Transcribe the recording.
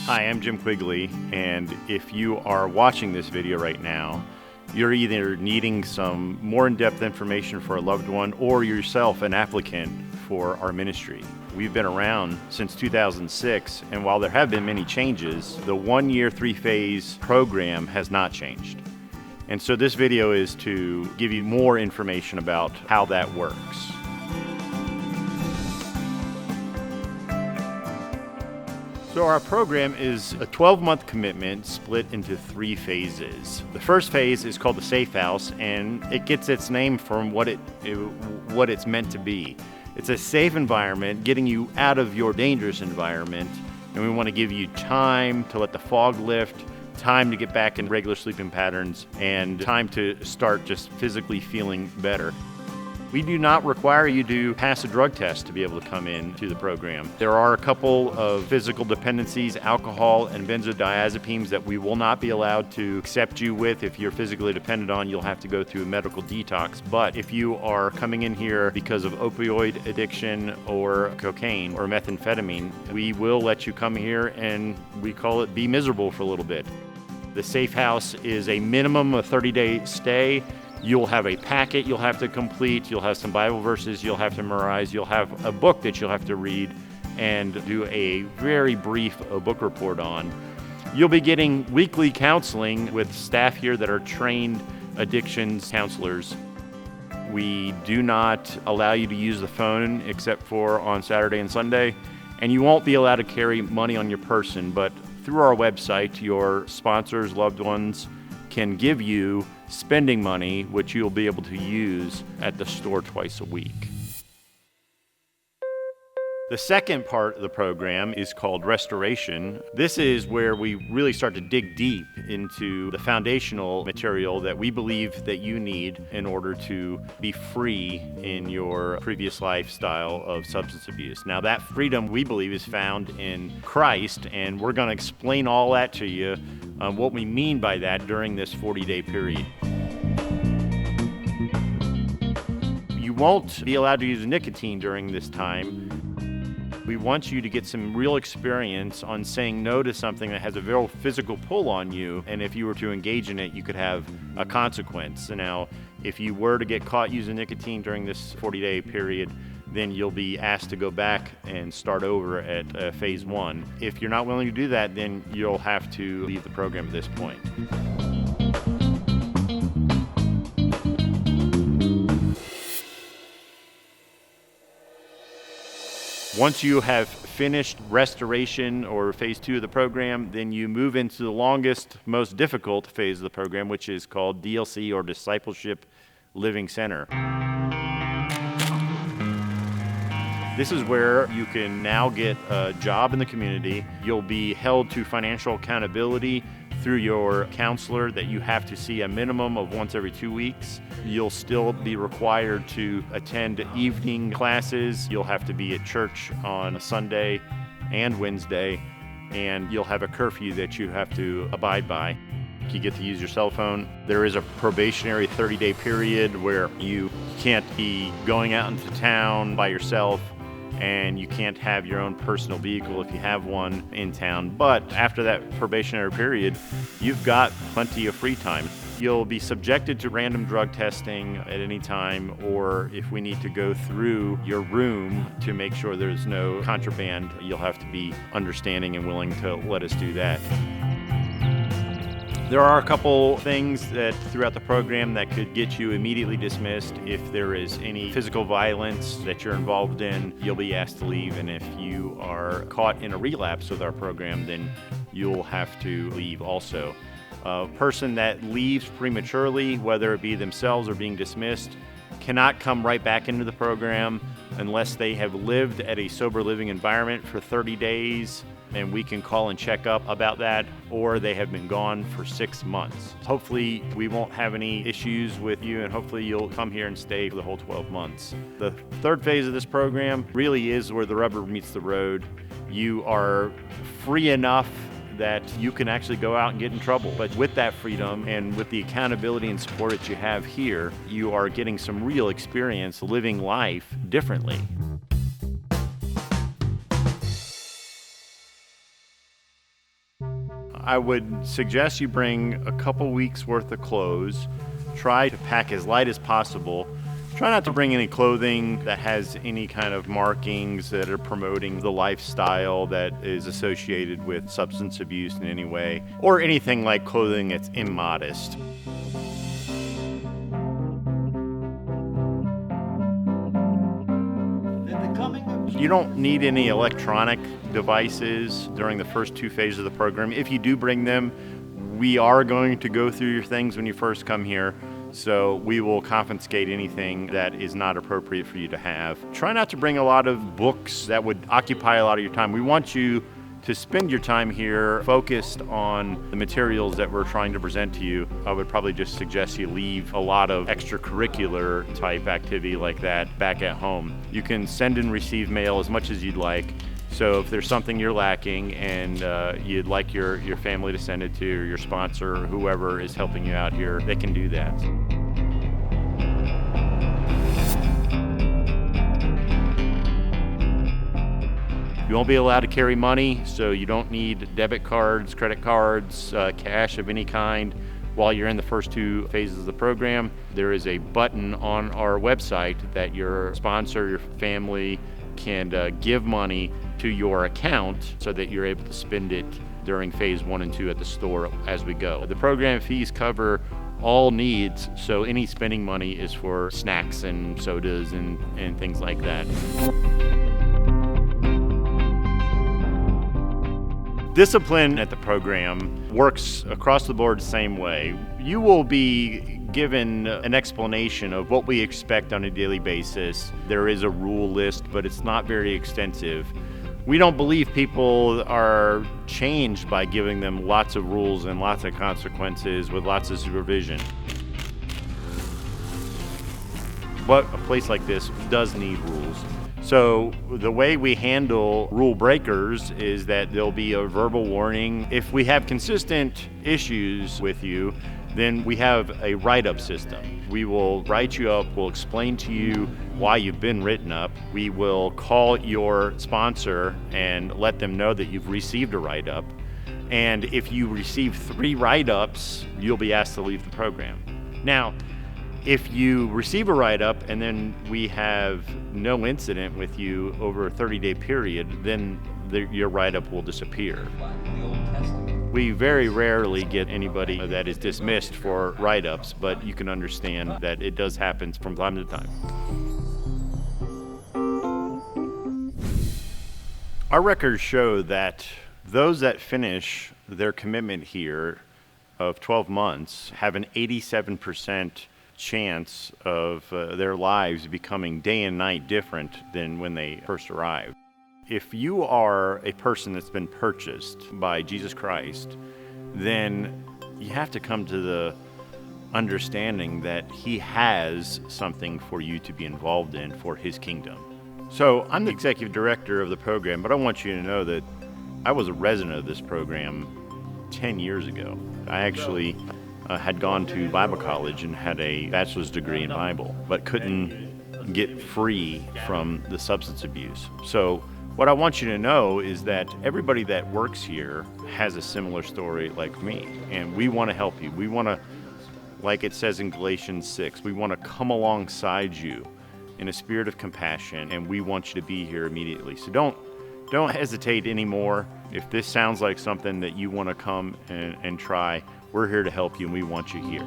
Hi, I'm Jim Quigley, and if you are watching this video right now, you're either needing some more in-depth information for a loved one or yourself an applicant for our ministry. We've been around since 2006, and while there have been many changes, the one-year, three-phase program has not changed. And so this video is to give you more information about how that works. So our program is a 12-month commitment split into three phases. The first phase is called the Safe House, and it gets its name from what it's meant to be. It's a safe environment, getting you out of your dangerous environment, and we want to give you time to let the fog lift, time to get back in regular sleeping patterns, and time to start just physically feeling better. We do not require you to pass a drug test to be able to come in to the program. There are a couple of physical dependencies, alcohol and benzodiazepines, that we will not be allowed to accept you with. If you're physically dependent on, you'll have to go through a medical detox. But if you are coming in here because of opioid addiction or cocaine or methamphetamine, we will let you come here, and we call it be miserable for a little bit. The Safe House is a minimum of 30-day stay. You'll have a packet you'll have to complete, you'll have some Bible verses you'll have to memorize, you'll have a book that you'll have to read and do a very brief book report on. You'll be getting weekly counseling with staff here that are trained addictions counselors. We do not allow you to use the phone except for on Saturday and Sunday, and you won't be allowed to carry money on your person, but through our website, your sponsors, loved ones, can give you spending money, which you'll be able to use at the store twice a week. The second part of the program is called Restoration. This is where we really start to dig deep into the foundational material that we believe that you need in order to be free in your previous lifestyle of substance abuse. Now, that freedom, we believe, is found in Christ, and we're going to explain all that to you, what we mean by that during this 40-day period. You won't be allowed to use nicotine during this time. We want you to get some real experience on saying no to something that has a real physical pull on you, and if you were to engage in it, you could have a consequence. Now, if you were to get caught using nicotine during this 40-day period, then you'll be asked to go back and start over at phase one. If you're not willing to do that, then you'll have to leave the program at this point. Once you have finished restoration or phase two of the program, then you move into the longest, most difficult phase of the program, which is called DLC, or Discipleship Living Center. This is where you can now get a job in the community. You'll be held to financial accountability through your counselor that you have to see a minimum of once every 2 weeks. You'll still be required to attend evening classes. You'll have to be at church on a Sunday and Wednesday, and you'll have a curfew that you have to abide by. You get to use your cell phone. There is a probationary 30-day period where you can't be going out into town by yourself, and you can't have your own personal vehicle if you have one in town. But after that probationary period, you've got plenty of free time. You'll be subjected to random drug testing at any time, or if we need to go through your room to make sure there's no contraband, you'll have to be understanding and willing to let us do that. There are a couple things that throughout the program that could get you immediately dismissed. If there is any physical violence that you're involved in, you'll be asked to leave. And if you are caught in a relapse with our program, then you'll have to leave also. A person that leaves prematurely, whether it be themselves or being dismissed, cannot come right back into the program unless they have lived at a sober living environment for 30 days, and we can call and check up about that, or they have been gone for 6 months. Hopefully we won't have any issues with you, and hopefully you'll come here and stay for the whole 12 months. The third phase of this program really is where the rubber meets the road. You are free enough that you can actually go out and get in trouble. But with that freedom and with the accountability and support that you have here, you are getting some real experience living life differently. I would suggest you bring a couple weeks worth of clothes. Try to pack as light as possible. Try not to bring any clothing that has any kind of markings that are promoting the lifestyle that is associated with substance abuse in any way, or anything like clothing that's immodest. You don't need any electronic devices during the first 2 phases of the program. If you do bring them, we are going to go through your things when you first come here. So we will confiscate anything that is not appropriate for you to have. Try not to bring a lot of books that would occupy a lot of your time. We want you to spend your time here focused on the materials that we're trying to present to you. I would probably just suggest you leave a lot of extracurricular type activity like that back at home. You can send and receive mail as much as you'd like. So if there's something you're lacking and you'd like your family to send it to, or your sponsor, or whoever is helping you out here, they can do that. You won't be allowed to carry money, so you don't need debit cards, credit cards, cash of any kind while you're in the first 2 phases of the program. There is a button on our website that your sponsor, your family, can give money to your account so that you're able to spend it during phase 1 and 2 at the store as we go. The program fees cover all needs, so any spending money is for snacks and sodas and things like that. Discipline at the program works across the board the same way. You will be given an explanation of what we expect on a daily basis. There is a rule list, but it's not very extensive. We don't believe people are changed by giving them lots of rules and lots of consequences with lots of supervision. But a place like this does need rules. So the way we handle rule breakers is that there'll be a verbal warning. If we have consistent issues with you, then we have a write-up system. We will write you up, we'll explain to you why you've been written up. We will call your sponsor and let them know that you've received a write-up. And if you receive 3 write-ups, you'll be asked to leave the program. Now, if you receive a write-up and then we have no incident with you over a 30-day period, then your write-up will disappear. We very rarely get anybody that is dismissed for write-ups, but you can understand that it does happen from time to time. Our records show that those that finish their commitment here of 12 months have an 87% chance of their lives becoming day and night different than when they first arrived. If you are a person that's been purchased by Jesus Christ, then you have to come to the understanding that He has something for you to be involved in for His kingdom. So I'm the executive director of the program, but I want you to know that I was a resident of this program 10 years ago. I actually had gone to Bible college and had a bachelor's degree in Bible, but couldn't get free from the substance abuse. So what I want you to know is that everybody that works here has a similar story like me, and we want to help you. We want to, like it says in Galatians 6, we want to come alongside you in a spirit of compassion, and we want you to be here immediately. So don't hesitate anymore. If this sounds like something that you want to come and try, we're here to help you, and we want you here.